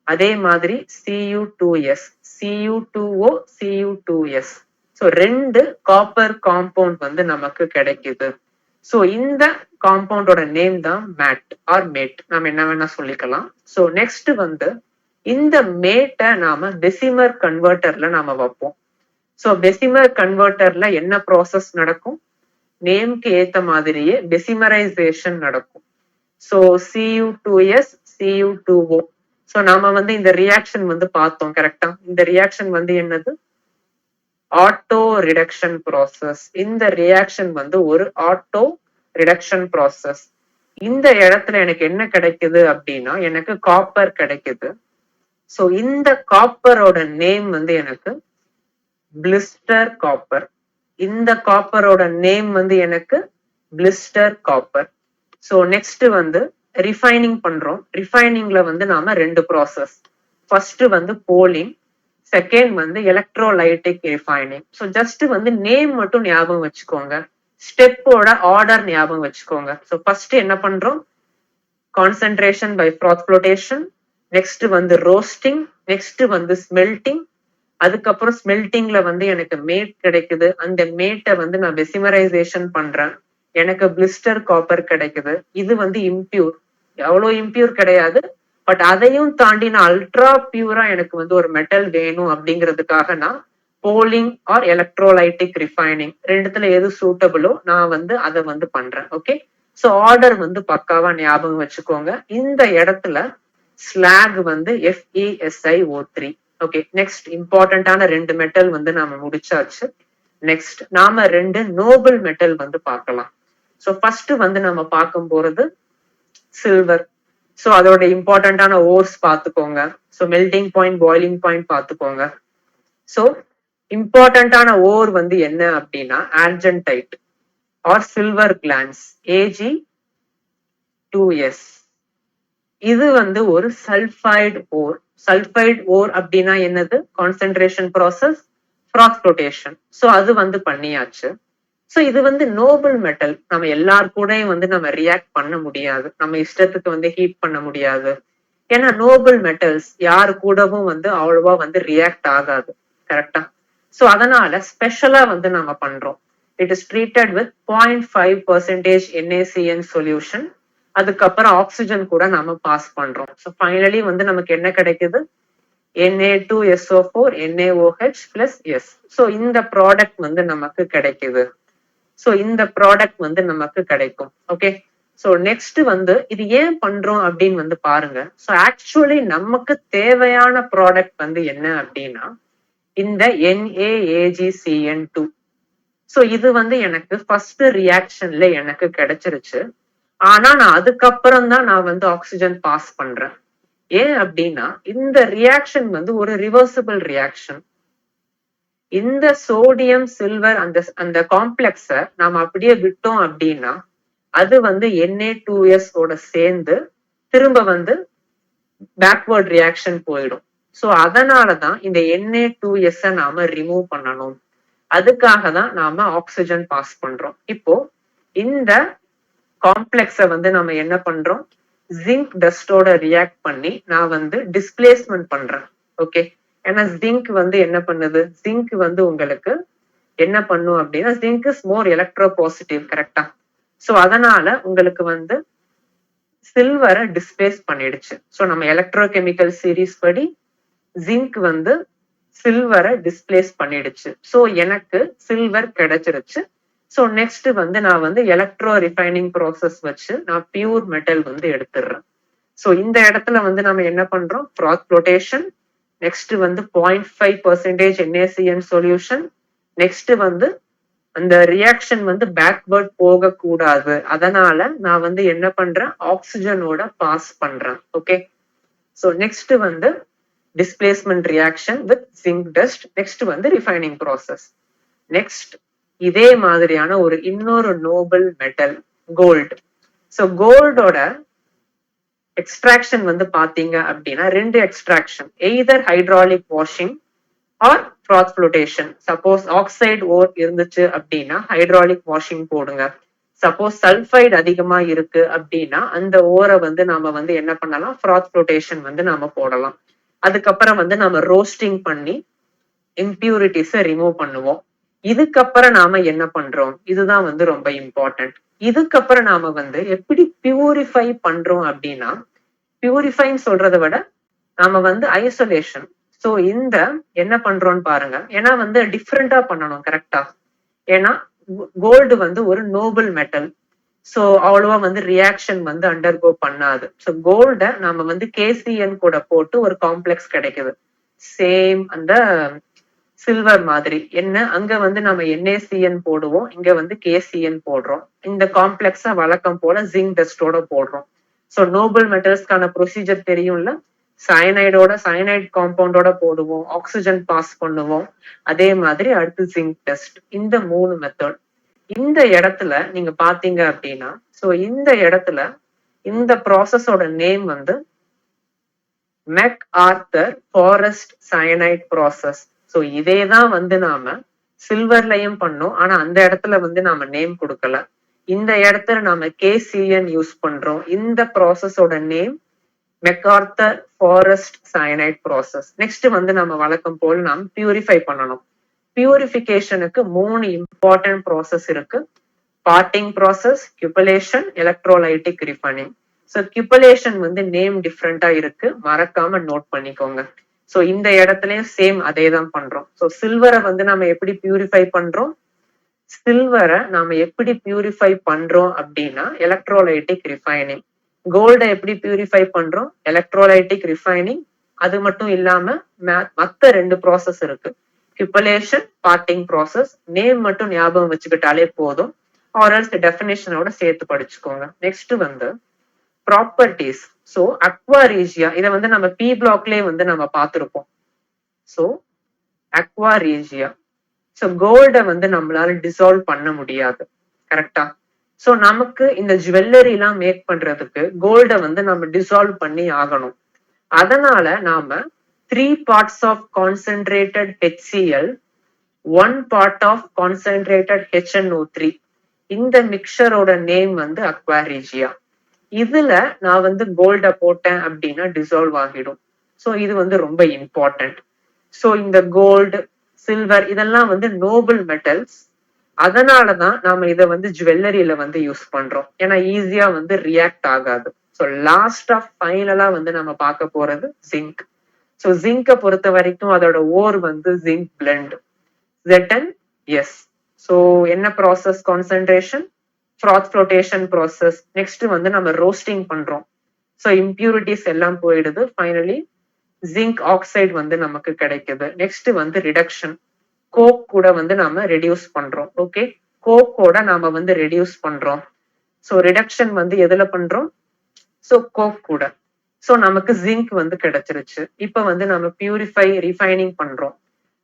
அதே மாதிரி Cu2S, Cu2O, Cu2S. ஸோ ரெண்டு காப்பர் காம்பவுண்ட் வந்து நமக்கு கிடைக்குது. ஸோ இந்த காம்பவுண்டோட நேம் தான் மேட் ஆர் மேட், நம்ம என்ன வேணா சொல்லிக்கலாம். ஸோ நெக்ஸ்ட் வந்து இந்த மேட்டை நாம டெசிமர் கன்வெர்ட்டர்ல நாம வைப்போம். ஸோ டெசிமர் கன்வெர்ட்டர்ல என்ன ப்ராசஸ் நடக்கும், நேம்க்கு ஏத்த மாதிரியே டெசிமரைசேஷன் நடக்கும். So Cu2S, Cu2O. ஸோ நாம வந்து இந்த ரியாக்ஷன் வந்து பார்த்தோம், கரெக்டா. இந்த ரியாக்ஷன் வந்து என்னது, ஆட்டோ ரிடக்ஷன் ப்ராசஸ். இந்த ரியாக்ஷன் வந்து ஒரு ஆட்டோ ரிடக்ஷன் ப்ராசஸ். இந்த இடத்துல எனக்கு என்ன கிடைக்குது அப்படின்னா எனக்கு காப்பர் கிடைக்குது. ஸோ இந்த காப்பரோட நேம் வந்து எனக்கு பிளிஸ்டர் காப்பர். இந்த காப்பரோட நேம் வந்து எனக்கு பிளிஸ்டர் காப்பர். ஸோ நெக்ஸ்ட் வந்து ரிஃபைனிங் பண்றோம். ரிஃபைனிங்ல வந்து நாம ரெண்டு ப்ராசஸ், ஃபர்ஸ்ட் வந்து போலிங், செகண்ட் வந்து எலக்ட்ரோலைட்டிக் ரிஃபைனிங். ஸோ ஜஸ்ட் வந்து நேம் மட்டும் ஞாபகம் வச்சுக்கோங்க, ஸ்டெப்போட ஆர்டர் ஞாபகம் வச்சுக்கோங்க. ஸோ ஃபர்ஸ்ட் என்ன பண்றோம், concentration by froth flotation, next வந்து ரோஸ்டிங், நெக்ஸ்ட் வந்து ஸ்மெல்டிங், அதுக்கப்புறம் ஸ்மெல்டிங்ல வந்து எனக்கு மேட் கிடைக்குது. அந்த மேட்டை வந்து நான் டெசிமரைசேஷன் பண்றேன், எனக்கு பிளிஸ்டர் காப்பர் கிடைக்குது. இது வந்து இம்பியூர், எவ்வளோ இம்பியூர் கிடையாது, பட் அதையும் தாண்டி நான் அல்ட்ரா பியூரா எனக்கு வந்து ஒரு மெட்டல் வேணும் அப்படிங்கிறதுக்காக நான் போலிங் ஆர் எலக்ட்ரோலைட்டிக் ரிஃபைனிங் ரெண்டுத்துல எது சூட்டபிளோ நான் வந்து அதை வந்து பண்றேன். ஓகே, ஸோ ஆர்டர் வந்து பக்காவா ஞாபகம் வச்சுக்கோங்க. இந்த இடத்துல ஸ்லாக் வந்து FeSiO3. ஓகே, நெக்ஸ்ட் இம்பார்ட்டன்டான ரெண்டு மெட்டல் வந்து நாம முடிச்சாச்சு. நெக்ஸ்ட் நாம ரெண்டு நோபல் மெட்டல் வந்து பார்க்கலாம். ஸோ ஃபர்ஸ்ட் வந்து நம்ம பார்க்கும் போறது சில்வர். ஸோ அதோட இம்பார்ட்டன்டான ஓர்ஸ் பார்த்துக்கோங்க. So melting point, boiling point பார்த்துக்கோங்க. ஸோ இம்பார்ட்டன்டான ஓர் வந்து என்ன அப்படின்னா ஆர்ஜென்டைட் ஆர் சில்வர் கிளான்ஸ் Ag2S. இது வந்து ஒரு சல்ஃபைடு ஓர். சல்ஃபைடு ஓர் அப்படின்னா என்னது, concentration process, froth flotation. So அது வந்து பண்ணியாச்சு. சோ இது வந்து நோபல் மெட்டல். நம்ம எல்லார் கூடயும் வந்து நம்ம ரியாக்ட் பண்ண முடியாது, நம்ம இஷ்டத்துக்கு வந்து ஹீட் பண்ண முடியாது. ஏன்னா நோபல் மெட்டல்ஸ் யாரு கூடவும் வந்து அவ்வளவா வந்து ரியாக்ட் ஆகாது. கரெக்டா? சோ அதனால ஸ்பெஷலா வந்து நம்ம பண்றோம். It is treated with 0.5% NaCN solution. அதுக்கப்புறம் ஆக்சிஜன் கூட நம்ம பாஸ் பண்றோம். ஸோ ஃபைனலி வந்து நமக்கு என்ன கிடைக்குது? Na2SO4 NaOH plus S. So இந்த ப்ராடக்ட் வந்து நமக்கு கிடைக்குது. ஸோ இந்த ப்ராடக்ட் வந்து நமக்கு கிடைக்கும். ஓகே, ஸோ நெக்ஸ்ட் வந்து இது ஏன் பண்றோம் அப்படின்னு வந்து பாருங்க. ஸோ ஆக்சுவலி நமக்கு தேவையான ப்ராடக்ட் வந்து என்ன அப்படின்னா இந்த NaAgCN2. ஸோ இது வந்து எனக்கு ஃபர்ஸ்ட் ரியாக்ஷன்ல எனக்கு கிடைச்சிருச்சு. ஆனா நான் அதுக்கப்புறம் தான் நான் வந்து ஆக்சிஜன் பாஸ் பண்றேன். ஏன் அப்படின்னா இந்த ரியாக்ஷன் வந்து ஒரு ரிவர்சிபிள் ரியாக்ஷன். இந்த சோடியம் சில்வர் அந்த அந்த காம்ப்ளெக்ஸ நாம அப்படியே விட்டோம் அப்படின்னா அது வந்து Na2S ஓட சேர்ந்து திரும்ப வந்து பேக்வர்ட் ரியாக்ஷன் போயிடும். ஸோ அதனாலதான் இந்த Na2S நாம ரிமூவ் பண்ணணும். அதுக்காக தான் நாம ஆக்சிஜன் பாஸ் பண்றோம். இப்போ இந்த காம்ப்ளெக்ஸ வந்து நம்ம என்ன பண்றோம்? ஜிங்க் டஸ்டோட ரியாக்ட் பண்ணி நான் வந்து டிஸ்பிளேஸ்மெண்ட் பண்றேன். ஓகே, ஏன்னா ஜிங்க் வந்து என்ன பண்ணுது? ஜிங்க் வந்து உங்களுக்கு என்ன பண்ணும் அப்படின்னா zinc is more electro positive. கரெக்டா? சோ அதனால உங்களுக்கு வந்து சில்வரை டிஸ்பிளேஸ் பண்ணிடுச்சு. ஸோ நம்ம எலக்ட்ரோ கெமிக்கல் சீரீஸ் படி ஜிங்க் வந்து சில்வரை டிஸ்பிளேஸ் பண்ணிடுச்சு. ஸோ எனக்கு சில்வர் கிடைச்சிருச்சு. ஸோ நெக்ஸ்ட் வந்து நான் வந்து எலக்ட்ரோ ரிஃபைனிங் ப்ராசஸ் வச்சு நான் பியூர் மெட்டல் வந்து எடுத்துடுறேன். ஸோ இந்த இடத்துல வந்து நம்ம என்ன பண்றோம்? ஃப்ராத் ஃப்ளோட்டேஷன், நெக்ஸ்ட் வந்து 0.5% NaCN சொல்யூஷன், நெக்ஸ்ட் வந்து அந்த ரியாக்ஷன் வந்து பேக்வர்ட் போக கூடாது, அதனால நான் வந்து என்ன பண்றேன்? ஆக்சிஜனோட பாஸ் பண்றேன். ஓகே, ஸோ நெக்ஸ்ட் வந்து displacement reaction with zinc dust, next வந்து ரிஃபைனிங் ப்ராசஸ். நெக்ஸ்ட் இதே மாதிரியான ஒரு இன்னொரு நோபல் மெட்டல் கோல்டு. ஸோ கோல்டோட எக்ஸ்ட்ராக்ஷன் வந்து பாத்தீங்க அப்படின்னா ரெண்டு extraction, either hydraulic washing or froth flotation. Suppose oxide ore இருந்துச்சு அப்படின்னா ஹைட்ராலிக் வாஷிங் போடுங்க. சப்போஸ் சல்ஃபைடு அதிகமா இருக்கு அப்படின்னா அந்த ஓரை வந்து நாம வந்து என்ன பண்ணலாம்? ஃப்ராத் ஃப்ளோட்டேஷன் வந்து நாம போடலாம். அதுக்கப்புறம் வந்து நம்ம ரோஸ்டிங் பண்ணி இம்பியூரிட்டிஸை ரிமூவ் பண்ணுவோம். இதுக்கப்புறம் நாம என்ன பண்றோம்? இதுதான் வந்து ரொம்ப இம்பார்ட்டன்ட். இதுக்கப்புறம் நாம வந்து எப்படி பியூரிஃபை பண்றோம் அப்படின்னா, பியூரிஃபைன்னு சொல்றதை விட நாம வந்து ஐசோலேஷன். சோ இந்த என்ன பண்றோம்னு பாருங்க. ஏன்னா வந்து டிஃப்ரெண்டா பண்ணணும். கரெக்டா? ஏன்னா கோல்டு வந்து ஒரு நோபல் மெட்டல். சோ அவ்வளவா வந்து ரியாக்ஷன் வந்து அண்டர்கோ பண்ணாது. சோ கோல்ட நாம வந்து KCN கூட போட்டு ஒரு காம்ப்ளெக்ஸ் கிடைக்குது. சேம் அந்த சில்வர் மாதிரி. என்ன அங்க வந்து நம்ம NaCN போடுவோம், இங்க வந்து KCN போடுறோம். இந்த காம்ப்ளெக்ஸா வழக்கம் போல ஜிங்க் டஸ்டோட போடுறோம். சோ நோபல் மெட்டல்ஸ்க்கான ப்ரொசீஜர் தெரியும்ல. சயனைடோட சயனைட் காம்பவுண்டோட போடுவோம், ஆக்சிஜன் பாஸ் பண்ணுவோம், அதே மாதிரி அடுத்து ஜிங்க் டெஸ்ட். இந்த 3 மெத்தட். இந்த இடத்துல நீங்க பாத்தீங்க அப்படின்னா, சோ இந்த இடத்துல இந்த ப்ராசஸோட நேம் வந்து மெக்ஆர்தர் ஃபாரஸ்ட் சயனைட் ப்ராசஸ். சோ இதே தான் வந்து நாம சில்வர்லயும் பண்ணோம், ஆனா அந்த இடத்துல வந்து நாம நேம் கொடுக்கல. இந்த இடத்துல நாம KCN யூஸ் பண்றோம். இந்த ப்ராசஸோட name MacArthur Forrest cyanide process. Next வந்து நம்ம வழக்கம் போல் நாம் பியூரிஃபை பண்ணணும். பியூரிஃபிகேஷனுக்கு 3 இம்பார்ட்டன்ட் ப்ராசஸ் இருக்கு. Parting process, cupellation, electrolytic refining. So cupellation வந்து நேம் டிஃப்ரெண்டா இருக்கு, மறக்காம நோட் பண்ணிக்கோங்க. ஸோ இந்த இடத்துலயும் சேம் அதே தான் பண்றோம். ஸோ சில்வரை வந்து நம்ம எப்படி பியூரிஃபை பண்றோம்? சில்வரை நாம எப்படி பியூரிஃபை பண்றோம் அப்படின்னா எலக்ட்ரோலைட்டிக் ரிஃபைனிங். கோல்டை எப்படி பியூரிஃபை பண்றோம்? Electrolytic refining. அது மட்டும் இல்லாம மத்த 2 ப்ராசஸ் இருக்கு, கியூபலேஷன், பார்ட்டிங் ப்ராசஸ். நேம் மட்டும் ஞாபகம் வச்சுக்கிட்டாலே போதும், ஆர்எல்ஸ் டெஃபினேஷனோட சேர்த்து படிச்சுக்கோங்க. நெக்ஸ்ட் வந்து ப்ராப்பர்ட்டிஸ். ஸோ அக்வாரீஜியா, இதை வந்து நம்ம P பிளாக்லயே வந்து நம்ம பார்த்திருப்போம். ஸோ அக்வாரீஜியா. ஸோ கோல்டை வந்து நம்மளால டிசால்வ் பண்ண முடியாது. கரெக்டா? சோ நமக்கு இந்த ஜுவல்லரி எல்லாம் மேக் பண்றதுக்கு கோல்ட வந்து நம்ம டிசால்வ் பண்ணி ஆகணும். அதனால நாம 3 parts of concentrated HCl 1 part of concentrated HNO3. இந்த மிக்சரோட நேம் வந்து அக்வாரிஜியா. இதுல நான் வந்து கோல்ட போட்டேன் அப்படின்னா டிசால்வ் ஆகிடும். ஸோ இது வந்து ரொம்ப இம்பார்ட்டன்ட். ஸோ இந்த கோல்டு, சில்வர் இதெல்லாம் வந்து நோபல் மெட்டல்ஸ். அதனாலதான் நாம இதை வந்து ஜுவல்லரியில வந்து யூஸ் பண்றோம். ஏன்னா ஈஸியா வந்து ரியாக்ட் ஆகாது. ஸோ லாஸ்டா ஃபைனலா வந்து நம்ம பார்க்க போறது ஜிங்க். ஸோ ஜிங்கை பொறுத்த வரைக்கும் அதோட ஓர் வந்து ஜிங்க் பிளெண்ட் ZnS. ஸோ என்ன process? Concentration, froth flotation process. Next வந்து நம்ம ரோஸ்டிங் பண்றோம். ஸோ இம்பியூரிட்டிஸ் எல்லாம் போயிடுது. ஃபைனலி ஜிங்க் ஆக்சைடு வந்து நமக்கு கிடைக்குது. நெக்ஸ்ட் வந்து ரிடக்ஷன். கோக் கூட வந்து நாம ரெடியூஸ் பண்றோம். ஓகே, கோக்கோட நாம வந்து ரெடியூஸ் பண்றோம். ஸோ ரிடக்ஷன் வந்து எதுல பண்றோம்? ஸோ கோக் கூட. ஸோ நமக்கு ஜிங்க் வந்து கிடைச்சிருச்சு. இப்ப வந்து நம்ம பியூரிஃபை, ரிஃபைனிங் பண்றோம்.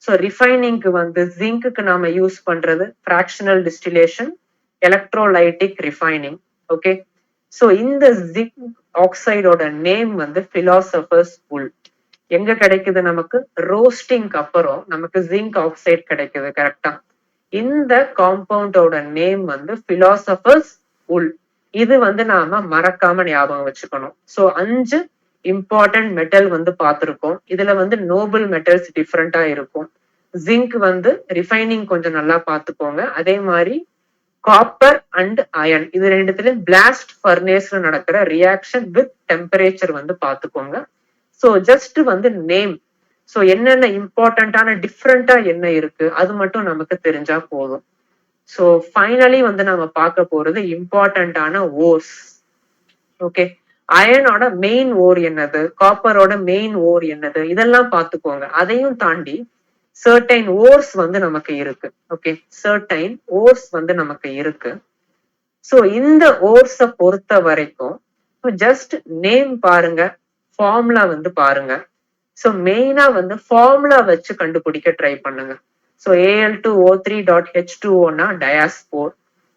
ஸோ ரிஃபைனிங்க்கு வந்து ஜிங்க்கு நாம யூஸ் பண்றது fractional distillation, electrolytic refining. Okay, so இந்த ஜிங்க் ஆக்சைடோட நேம் வந்து பிலாசபர்ஸ் புல். எங்க கிடைக்குது? நமக்கு ரோஸ்டிங்க்கு அப்புறம் நமக்கு ஜிங்க் ஆக்சைடு கிடைக்குது. கரெக்டா? இந்த காம்பவுண்டோட நேம் வந்து பிலாசபர்ஸ் புல். இது வந்து நாம மறக்காம ஞாபகம் வச்சுக்கணும். ஸோ 5 இம்பார்ட்டன்ட் மெட்டல் வந்து பார்த்திருக்கோம். இதுல வந்து நோபல் மெட்டல்ஸ் டிஃப்ரெண்டா இருக்கும். ஜிங்க் வந்து ரிஃபைனிங் கொஞ்சம் நல்லா பார்த்துக்கோங்க. அதே மாதிரி காப்பர் அண்ட் அயன் இது ரெண்டுத்துலயும் பிளாஸ்ட் ஃபர்னேஸ்ல நடக்கிற ரியாக்ஷன் வித் டெம்பரேச்சர் வந்து பார்த்துக்கோங்க. ஸோ ஜஸ்ட் வந்து நேம், ஸோ என்னென்ன இம்பார்ட்டன்டான டிஃப்ரெண்டா என்ன இருக்கு அது மட்டும் நமக்கு தெரிஞ்சா போதும். ஸோ ஃபைனலி வந்து நம்ம பார்க்க போறது இம்பார்ட்டன்டான ஓர்ஸ். ஓகே, அயனோட மெயின் ஓர் என்னது, காப்பரோட மெயின் ஓர் என்னது, இதெல்லாம் பார்த்துக்கோங்க. அதையும் தாண்டி சர்டைன் ஓர்ஸ் வந்து நமக்கு இருக்கு. ஓகே, சர்டைன் ஓர்ஸ் வந்து நமக்கு இருக்கு. ஸோ இந்த ஓர்ஸை பொறுத்த வரைக்கும் ஜஸ்ட் நேம் பாருங்க, ஃபார்முலா வந்து பாருங்க. ஸோ மெயினா வந்து ஃபார்முலா வச்சு கண்டுபிடிக்க ட்ரை பண்ணுங்க. So Al2O3.H2O diaspore,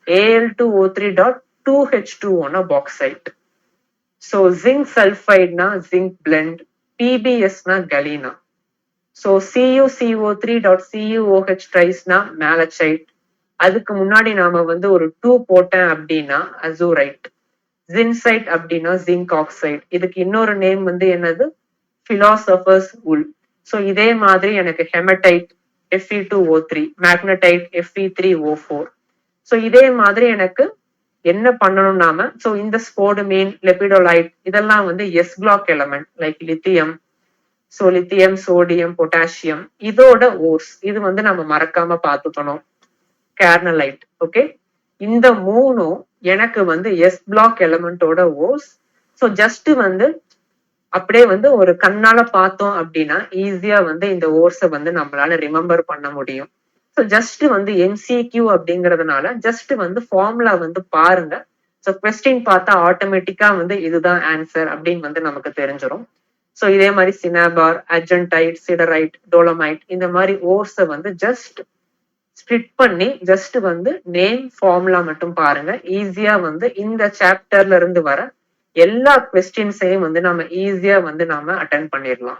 Al2O3.2H2O bauxite. So zinc சல்ஃபைட்னா ஜிங்க் பிளெண்ட், PbSனா கலீனா. ஸோ CuCO3.CuOH ட்ரைஸ்னா மேலச்சைட். அதுக்கு முன்னாடி நாம வந்து ஒரு 2 போட்டேன் அப்படின்னா அசூரைட். ஜின்சைட் அப்படின்னா ஜிங்க் ஆக்சைடு. இதுக்கு இன்னொரு நேம் வந்து என்னது? பிலாசபர்ஸ் உல். ஸோ இதே மாதிரி எனக்கு haematite Fe2O3, magnetite Fe3O4. So இதே மாதிரி எனக்கு என்ன பண்ணணும் நாம? ஸோ இந்த ஸ்போடுமீன், லெபிடோலைட் இதெல்லாம் வந்து S block element like lithium. So lithium, sodium, potassium இதோட ஓர்ஸ் இது வந்து நம்ம மறக்காம பார்த்துக்கணும். கேர்னலைட். ஓகே, இந்த மூணும் எனக்கு வந்து எஸ் பிளாக் எலமெண்டோட ஓர்ஸ். ஸோ ஜஸ்ட் வந்து அப்படியே வந்து ஒரு கண்ணால பார்த்தோம் அப்படின்னா ஈஸியா வந்து இந்த ஓர்ஸை வந்து நம்மளால ரிமெம்பர் பண்ண முடியும். ஸோ ஜஸ்ட் வந்து MCQ அப்படிங்கறதுனால ஜஸ்ட் வந்து ஃபார்முலா வந்து பாருங்க. ஸோ கொஸ்டின் பார்த்தா ஆட்டோமேட்டிக்கா வந்து இதுதான் ஆன்சர் அப்படின்னு வந்து நமக்கு தெரிஞ்சிடும். ஸோ இதே மாதிரி சினாபார், அர்ஜென்டைட், சிடரைட், டோலமைட் இந்த மாதிரி ஓர்ஸை வந்து ஜஸ்ட் ஸ்ப்ளிட் பண்ணி ஜஸ்ட் வந்து நேம், ஃபார்முலா மட்டும் பாருங்க. ஈஸியா வந்து இந்த சாப்டர்ல இருந்து வர எல்லா கொஸ்டின்ஸையும் வந்து நம்ம ஈஸியா வந்து நாம அட்டென்ட் பண்ணிடலாம்.